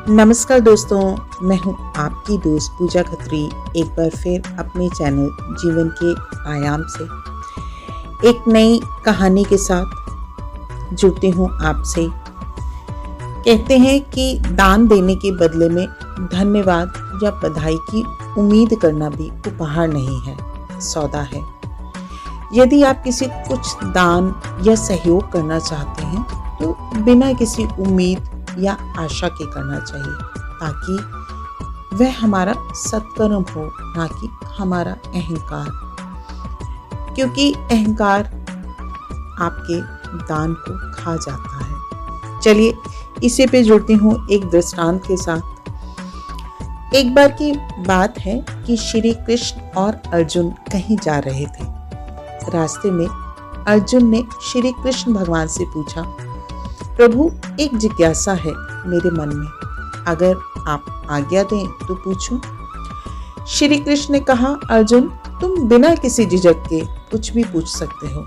नमस्कार दोस्तों, मैं हूं आपकी दोस्त पूजा खत्री। एक बार फिर अपने चैनल जीवन के आयाम से एक नई कहानी के साथ जुड़ती हूं आपसे। कहते हैं कि दान देने के बदले में धन्यवाद या बधाई की उम्मीद करना भी उपहार नहीं है, सौदा है। यदि आप किसी कुछ दान या सहयोग करना चाहते हैं तो बिना किसी उम्मीद या आशा के करना चाहिए, ताकि वह हमारा सत्कर्म हो, ना कि हमारा अहंकार। क्योंकि अहंकार आपके दान को खा जाता है। चलिए इसी पे जुड़ती हूँ एक दृष्टांत के साथ। एक बार की बात है कि श्री कृष्ण और अर्जुन कहीं जा रहे थे। रास्ते में अर्जुन ने श्री कृष्ण भगवान से पूछा, प्रभु, एक जिज्ञासा है मेरे मन में, अगर आप आज्ञा दें तो पूछूं। श्री कृष्ण ने कहा, अर्जुन, तुम बिना किसी झिझक के कुछ भी पूछ सकते हो।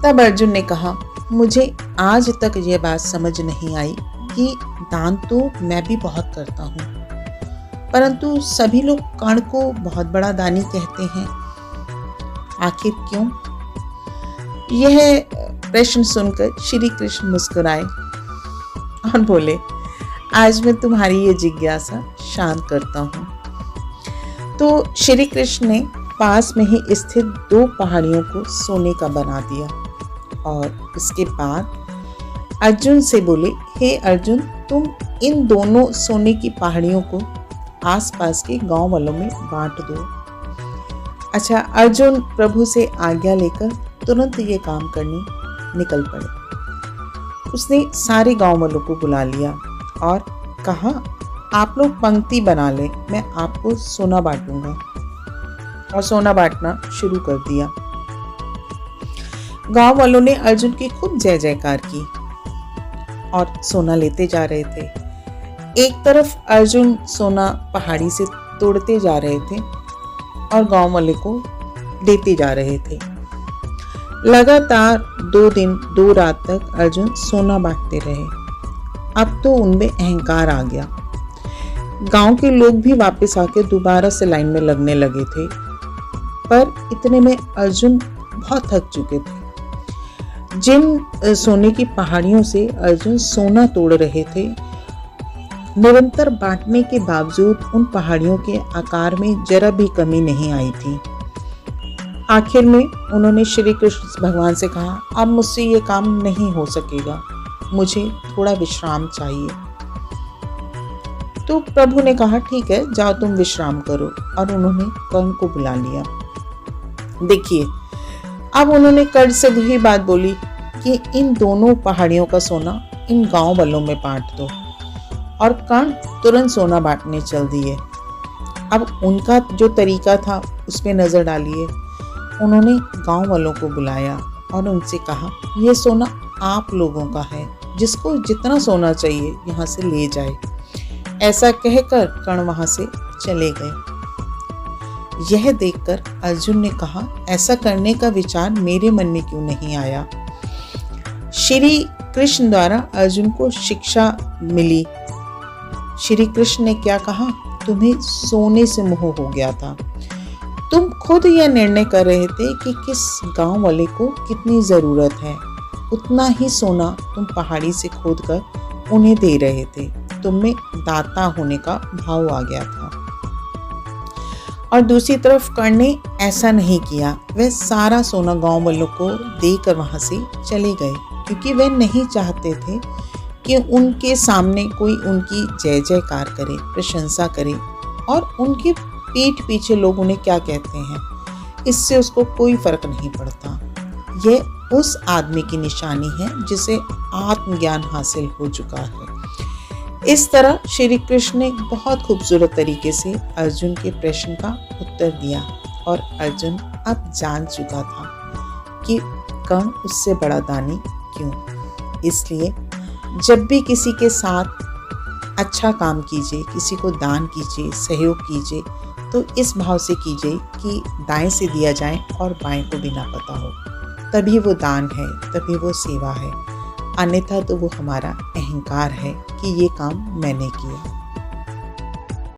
तब अर्जुन ने कहा, मुझे आज तक यह बात समझ नहीं आई कि दान तो मैं भी बहुत करता हूँ, परंतु सभी लोग कर्ण को बहुत बड़ा दानी कहते हैं। आखिर क्यों? यह प्रश्न सुनकर श्री कृष्ण मुस्कुराए और बोले, आज मैं तुम्हारी ये जिज्ञासा शांत करता हूँ। तो श्री कृष्ण ने पास में ही स्थित 2 पहाड़ियों को सोने का बना दिया और इसके बाद अर्जुन से बोले, हे अर्जुन, तुम इन दोनों सोने की पहाड़ियों को आसपास के गांव वालों में बांट दो। अच्छा, अर्जुन प्रभु से आज्ञा लेकर तुरंत ये काम करने निकल पड़े। उसने सारे गांव वालों को बुला लिया और कहा, आप लोग पंक्ति बना लें, मैं आपको सोना बांटूंगा। और सोना बांटना शुरू कर दिया। गांव वालों ने अर्जुन की खूब जय जयकार की और सोना लेते जा रहे थे। एक तरफ अर्जुन सोना पहाड़ी से तोड़ते जा रहे थे और गांव वाले को देते जा रहे थे। लगातार 2 दिन 2 रात तक अर्जुन सोना बांटते रहे। अब तो उनमें अहंकार आ गया। गांव के लोग भी वापस आके दोबारा से लाइन में लगने लगे थे, पर इतने में अर्जुन बहुत थक चुके थे। जिन सोने की पहाड़ियों से अर्जुन सोना तोड़ रहे थे, निरंतर बांटने के बावजूद उन पहाड़ियों के आकार में जरा भी कमी नहीं आई थी। आखिर में उन्होंने श्री कृष्ण भगवान से कहा, अब मुझसे ये काम नहीं हो सकेगा, मुझे थोड़ा विश्राम चाहिए। तो प्रभु ने कहा, ठीक है, जाओ तुम विश्राम करो। और उन्होंने कर्ण को बुला लिया। देखिए, अब उन्होंने कर्ण से वही बात बोली कि इन दोनों पहाड़ियों का सोना इन गांव वालों में बांट दो। और कर्ण तुरंत सोना बांटने चल दिए। अब उनका जो तरीका था उसमें नजर डालिए। उन्होंने गांव वालों को बुलाया और उनसे कहा, यह सोना आप लोगों का है, जिसको जितना सोना चाहिए यहाँ से ले जाए। ऐसा कहकर कर्ण वहां से चले गए। यह देखकर अर्जुन ने कहा, ऐसा करने का विचार मेरे मन में क्यों नहीं आया। श्री कृष्ण द्वारा अर्जुन को शिक्षा मिली। श्री कृष्ण ने क्या कहा, तुम्हें सोने से मोह हो गया था। तुम खुद यह निर्णय कर रहे थे कि किस गांव वाले को कितनी जरूरत है, उतना ही सोना तुम पहाड़ी से खोदकर उन्हें दे रहे थे। तुम में दाता होने का भाव आ गया था। और दूसरी तरफ कर्ण ने ऐसा नहीं किया। वह सारा सोना गांव वालों को देकर वहां से चले गए, क्योंकि वह नहीं चाहते थे कि उनके सामने कोई उनकी जय जयकार करे, प्रशंसा करे और उनके पीठ पीछे लोग उन्हें क्या कहते हैं, इससे उसको कोई फर्क नहीं पड़ता। यह उस आदमी की निशानी है जिसे आत्मज्ञान हासिल हो चुका है। इस तरह श्री कृष्ण ने बहुत खूबसूरत तरीके से अर्जुन के प्रश्न का उत्तर दिया और अर्जुन अब जान चुका था कि कर्ण उससे बड़ा दानी क्यों। इसलिए जब भी किसी के साथ अच्छा काम कीजिए, किसी को दान कीजिए, सहयोग कीजिए, तो इस भाव से कीजिए कि दाएं से दिया जाए और बाएं को भी ना पता हो। तभी वो दान है, तभी वो सेवा है। अन्यथा तो वो हमारा अहंकार है कि ये काम मैंने किया।